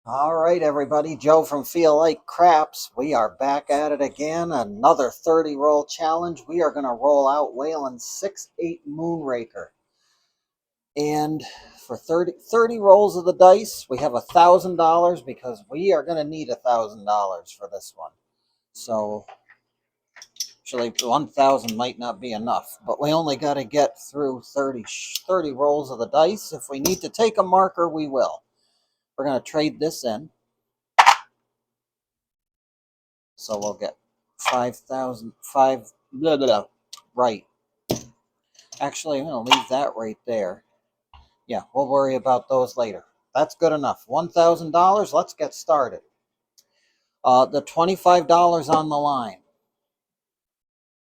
All right, everybody. Joe from Feel Like Craps. We are back at it again. Another 30 roll challenge. We are going to roll out Waylon's 6-8 Moonraker. And for 30 rolls of the dice, we have $1,000 because we are going to need $1,000 for this one. So, actually, 1,000 might not be enough, but we only got to get through 30 rolls of the dice. If we need to take a marker, we will. We're going to trade this in. So we'll get 5,000, blah, blah, blah, right. Actually, I'm going to leave that right there. Yeah, we'll worry about those later. That's good enough. $1,000, let's get started. The $25 on the line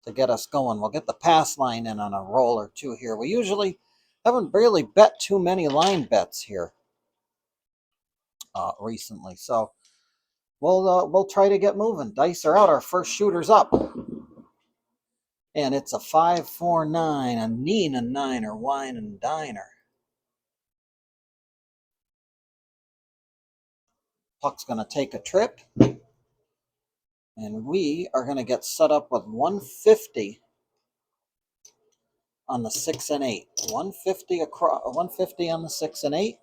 to get us going. We'll get the pass line in on a roll or two here. We usually haven't really bet too many line bets here recently. So we'll try to get moving. Dice are out. Our first shooter's up. And it's a 5-4-9, a Nina niner, wine and diner. Puck's going to take a trip. And we are going to get set up with 150 on the 6 and 8. 150 across, 150 on the 6 and 8.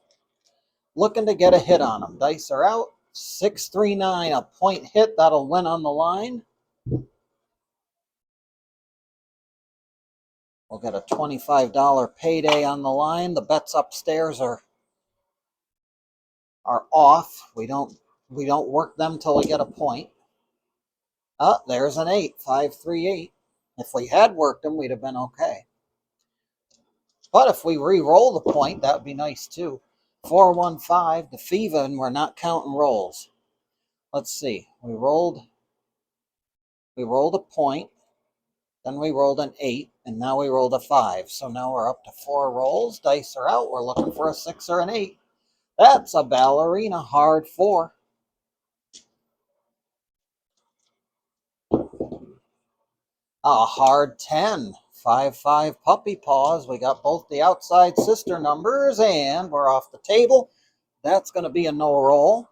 Looking to get a hit on them. Dice are out. 6-3-9, a point hit. That'll win on the line. We'll get a $25 payday on the line. The bets upstairs are off. We don't work them till we get a point. Oh, there's an 8, 5-3-8. If we had worked them, we'd have been okay. But if we re-roll the point, that would be nice too. 4-1-5, the Fever, and we're not counting rolls. Let's see. We rolled a point, then we rolled an 8, and now we rolled a 5. So now we're up to 4 rolls. Dice are out. We're looking for a 6 or an 8. That's a ballerina, hard 4. A hard 10. 5-5 puppy paws. We got both the outside sister numbers, and we're off the table. That's going to be a no roll.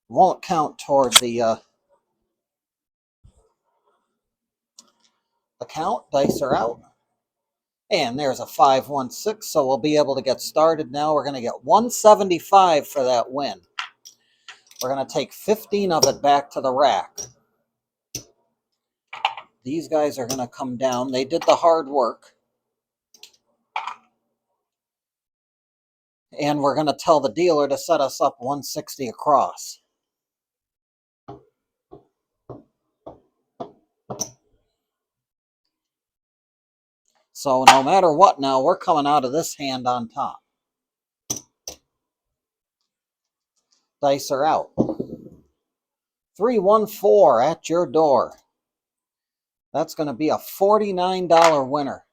Won't count toward the account. Dice are out. And there's a 5-1-6, so we'll be able to get started now. We're going to get 175 for that win. We're going to take 15 of it back to the rack. These guys are going to come down. They did the hard work. And we're going to tell the dealer to set us up 160 across. So no matter what now, we're coming out of this hand on top. Dice are out. 3-1-4 at your door. That's going to be a $49 winner.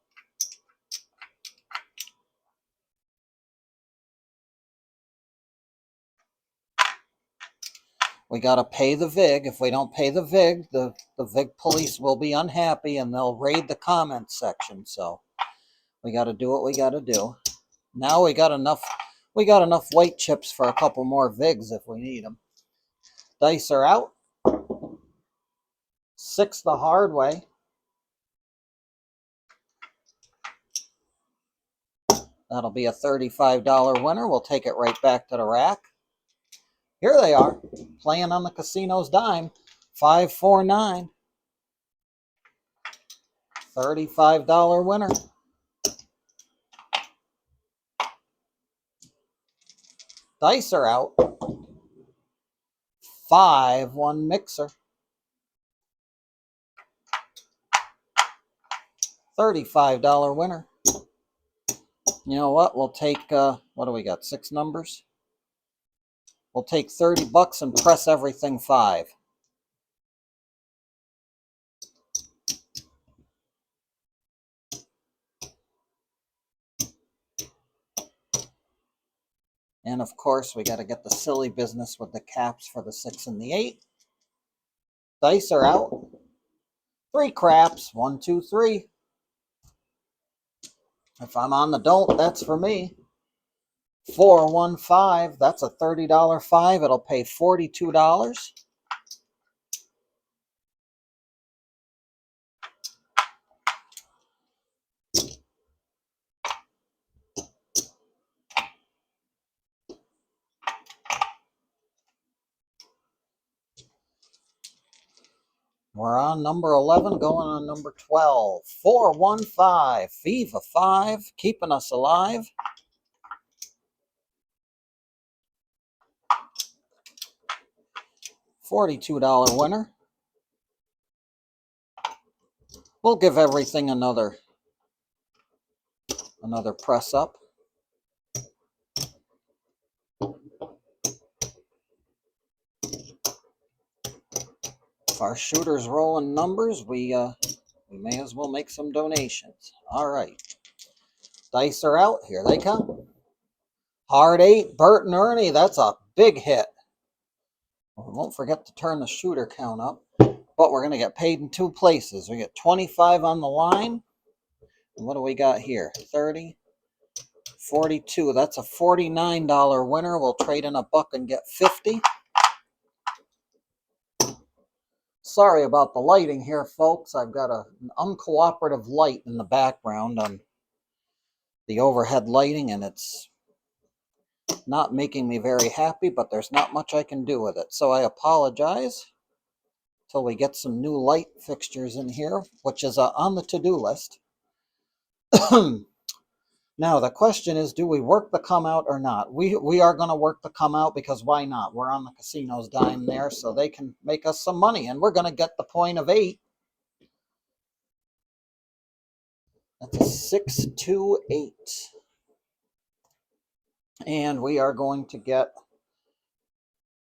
We got to pay the VIG. If we don't pay the VIG, the VIG police will be unhappy and they'll raid the comment section. So we got to do what we got to do. Now we got enough white chips for a couple more VIGs if we need them. Dice are out. 6 the hard way. That'll be a $35 winner. We'll take it right back to the rack. Here they are, playing on the casino's dime. 5-4-9. $35 winner. Dice are out. 5-1 mixer. $35 winner. You know what? We'll take, what do we got? 6 numbers? We'll take $30 and press everything 5. And of course, we got to get the silly business with the caps for the 6 and the 8. Dice are out. 3 craps. 1, 2, 3. If I'm on the don't, that's for me. 415, that's a $30 five. It'll pay $42. We're on number 11, going on number 12. 415, Viva 5, keeping us alive. $42 winner. We'll give everything another press up. If our shooter's rolling numbers, we may as well make some donations. All right. Dice are out. Here they come. Hard 8, Bert and Ernie. That's a big hit. We won't forget to turn the shooter count up. But we're going to get paid in two places. We get 25 on the line. And what do we got here? 30, 42. That's a $49 winner. We'll trade in a buck and get 50. Sorry about the lighting here, folks. I've got an uncooperative light in the background on the overhead lighting, and it's not making me very happy, but there's not much I can do with it. So I apologize till we get some new light fixtures in here, which is on the to-do list. Now, the question is, do we work the come out or not? We are going to work the come out because why not? We're on the casino's dime there, so they can make us some money, and we're going to get the point of 8. That's a 628. And we are going to get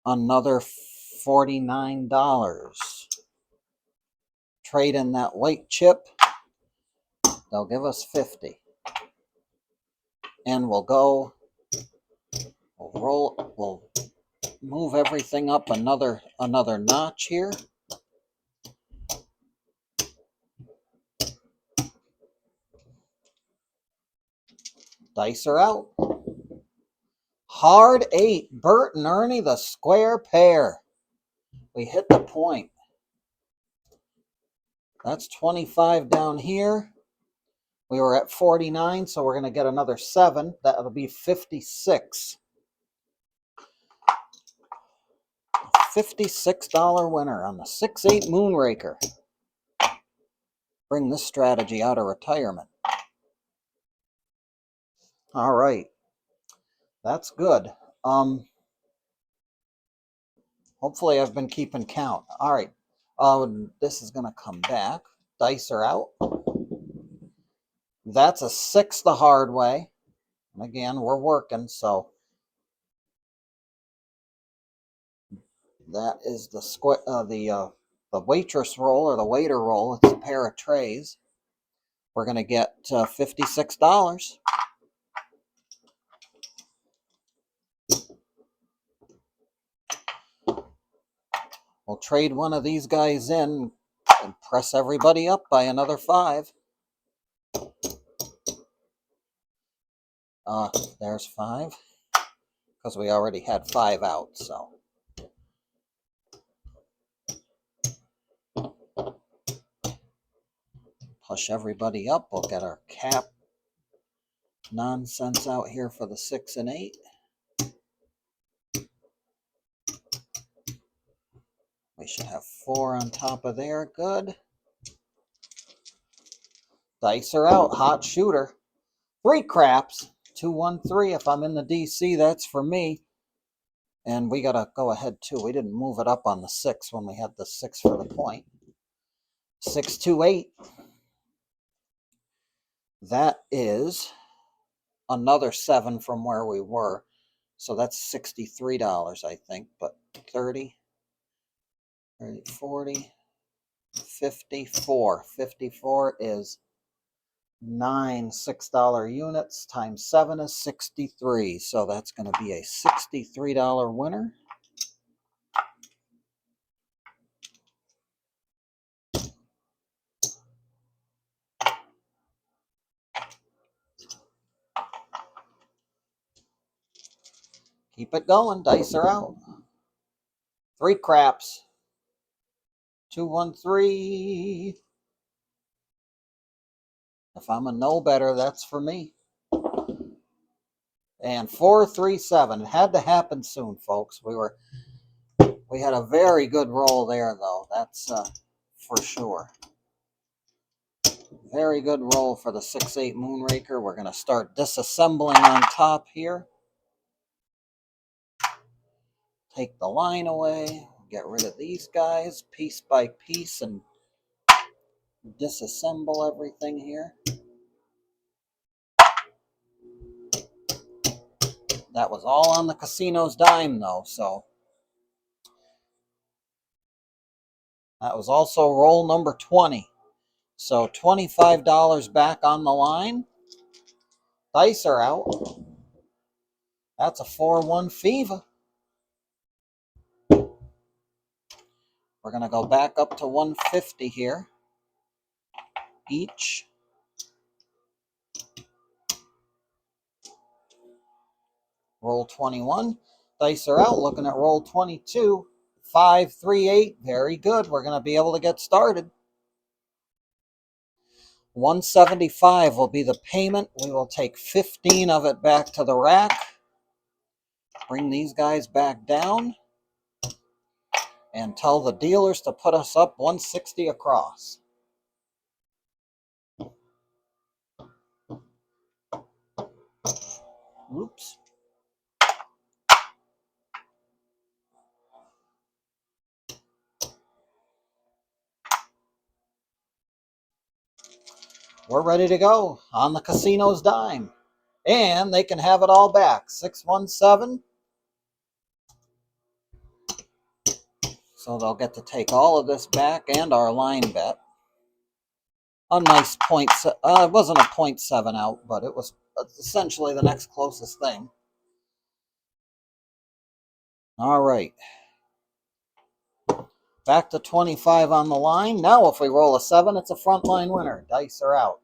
another $49. Trade in that white chip. They'll give us 50. And we'll move everything up another notch here. Dice are out. Hard 8, Bert and Ernie, the square pair. We hit the point. That's 25 down here. We were at 49, so we're going to get another 7. That'll be 56. $56 winner on the 6-8 Moonraker. Bring this strategy out of retirement. All right. That's good. Hopefully I've been keeping count. All right. This is going to come back. Dice are out. That's a 6 the hard way. And again, we're working, so that is the waitress roll or the waiter roll. It's a pair of trays. We're going to get $56. We'll trade one of these guys in and press everybody up by another 5. There's 5 because we already had 5 out, so. Push everybody up. We'll get our cap nonsense out here for the 6 and 8. We should have 4 on top of there. Good. Dice are out. Hot shooter. 3 craps. 213. If I'm in the DC, that's for me. And we got to go ahead too. We didn't move it up on the 6 when we had the 6 for the point. 628. That is another 7 from where we were. So that's $63, I think. But 30, 40, 54. 54 is 9 $6 units times 7 is 63. So that's going to be a $63 winner. Keep it going. Dice are out. 3 craps. 213. If I'm a no better, that's for me. And 437. It had to happen soon, folks. We had a very good roll there, though. That's for sure. Very good roll for the 6-8 Moonraker. We're going to start disassembling on top here. Take the line away. Get rid of these guys piece by piece and disassemble everything here. That was all on the casino's dime, though, so that was also roll number 20. So $25 back on the line. Dice are out. That's a 4-1 fever. We're going to go back up to 150 here. Each. Roll 21. Dice are out. Looking at roll 22. 5, 3, 8. Very good. We're going to be able to get started. 175 will be the payment. We will take 15 of it back to the rack. Bring these guys back down. And tell the dealers to put us up 160 across. Oops. We're ready to go on the casino's dime. And they can have it all back. 617. So they'll get to take all of this back and our line bet. A nice point. It wasn't a 0.7 out, but it was essentially the next closest thing. All right. Back to 25 on the line. Now if we roll a 7, it's a frontline winner. Dice are out.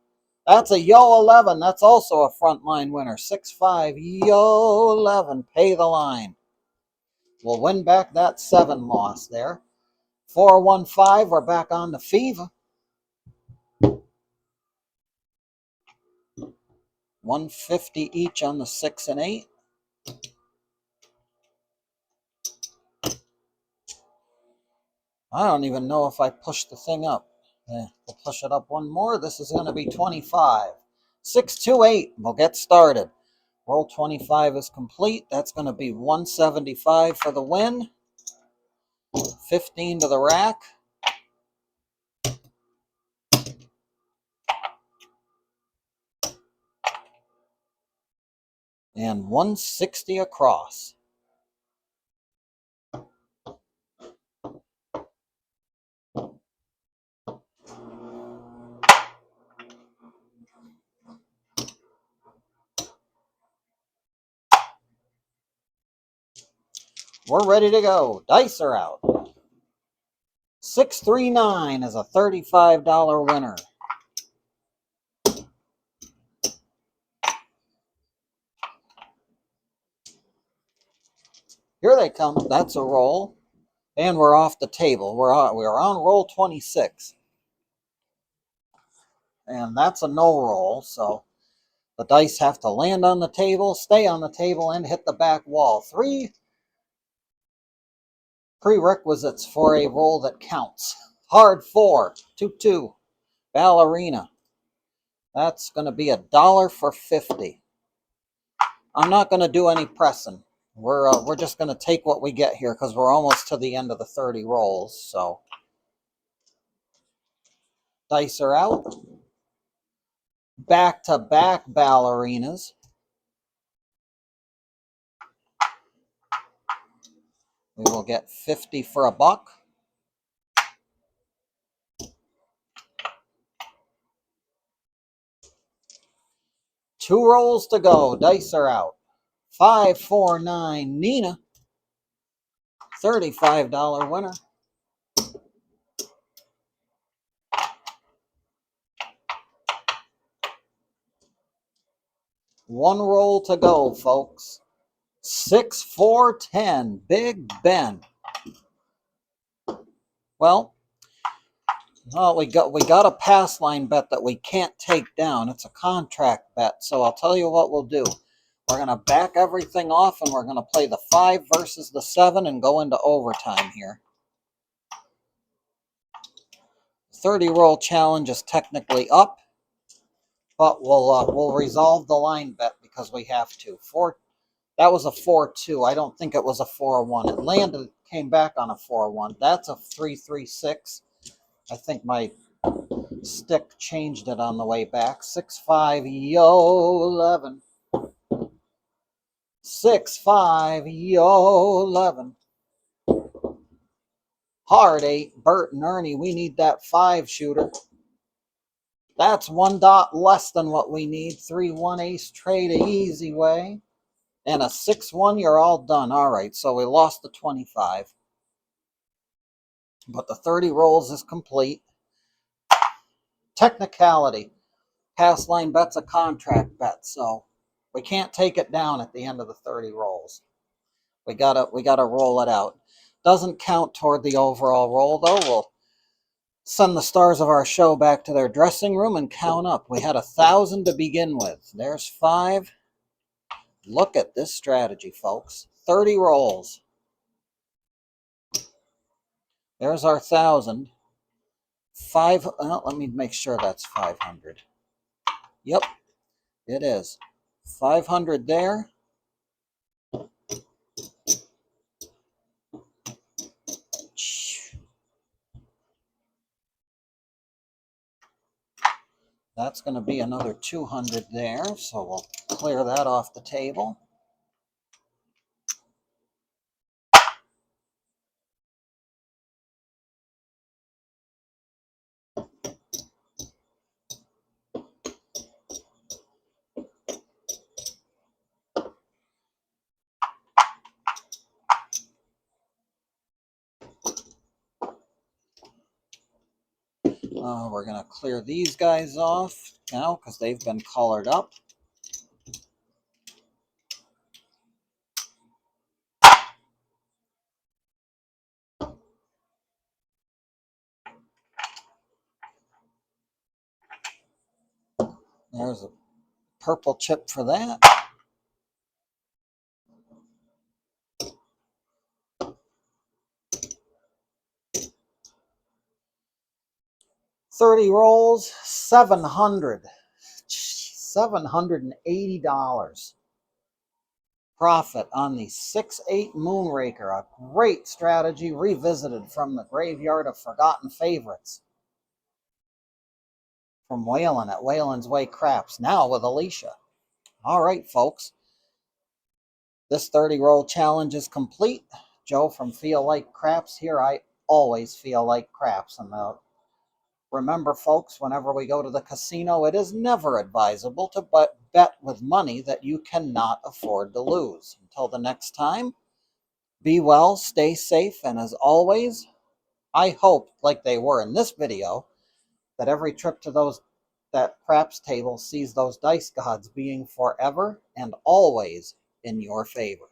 That's a yo 11. That's also a frontline winner. 6-5, yo 11. Pay the line. We'll win back that 7 loss there. 4-1-5. We're back on the fever. 150 each on the 6 and 8. I don't even know if I pushed the thing up. We'll push it up one more. This is going to be 25. 6-2-8. We'll get started. Roll 25 is complete. That's going to be 175 for the win. 15 to the rack. And 160 across. We're ready to go. Dice are out. 639 is a $35 winner. Here they come. That's a roll. And we're off the table. We're on roll 26. And that's a no roll, so the dice have to land on the table, stay on the table, and hit the back wall. 3 prerequisites for a roll that counts. Hard 4, 2-2, ballerina. That's going to be $1 for 50. I'm not going to do any pressing. We're just going to take what we get here because we're almost to the end of the 30 rolls. So dice are out. Back-to-back ballerinas. We will get 50 for a buck. 2 rolls to go. Dice are out. 549 Nina. $35 winner. 1 roll to go, folks. 6, 4, 10. Big Ben. Well, we got a pass line bet that we can't take down. It's a contract bet. So I'll tell you what we'll do. We're going to back everything off, and we're going to play the 5 versus the 7 and go into overtime here. 30 roll challenge is technically up, but we'll resolve the line bet because we have to. That was a 4-2. I don't think it was a 4-1. It landed, came back on a 4-1. That's a 3-3-6. I think my stick changed it on the way back. 6-5, yo, 11. 6-5, yo, 11. Hard 8, Bert and Ernie. We need that 5 shooter. That's 1 dot less than what we need. 3-1 ace trade a easy way. And a 6-1, you're all done. All right, so we lost the 25. But the 30 rolls is complete. Technicality. Pass line bet's a contract bet, so we can't take it down at the end of the 30 rolls. We gotta roll it out. Doesn't count toward the overall roll, though. We'll send the stars of our show back to their dressing room and count up. We had 1,000 to begin with. There's 5. Look at this strategy, folks. 30 rolls. There's our 1,000. 5. Let me make sure that's 500. Yep, it is. 500 there. That's going to be another 200 there, so we'll clear that off the table. We're going to clear these guys off now because they've been colored up. There's a purple chip for that. $30 rolls, 700. $780 profit on the 6-8 Moonraker. A great strategy revisited from the graveyard of forgotten favorites. From Waylon at Waylon's Way Craps, now with Alicia. All right, folks. This 30 roll challenge is complete. Joe from Feel Like Craps here. I always feel like craps. And remember, folks, whenever we go to the casino, it is never advisable to bet with money that you cannot afford to lose. Until the next time, be well, stay safe, and as always, I hope, like they were in this video, that every trip to that craps table sees those dice gods being forever and always in your favor.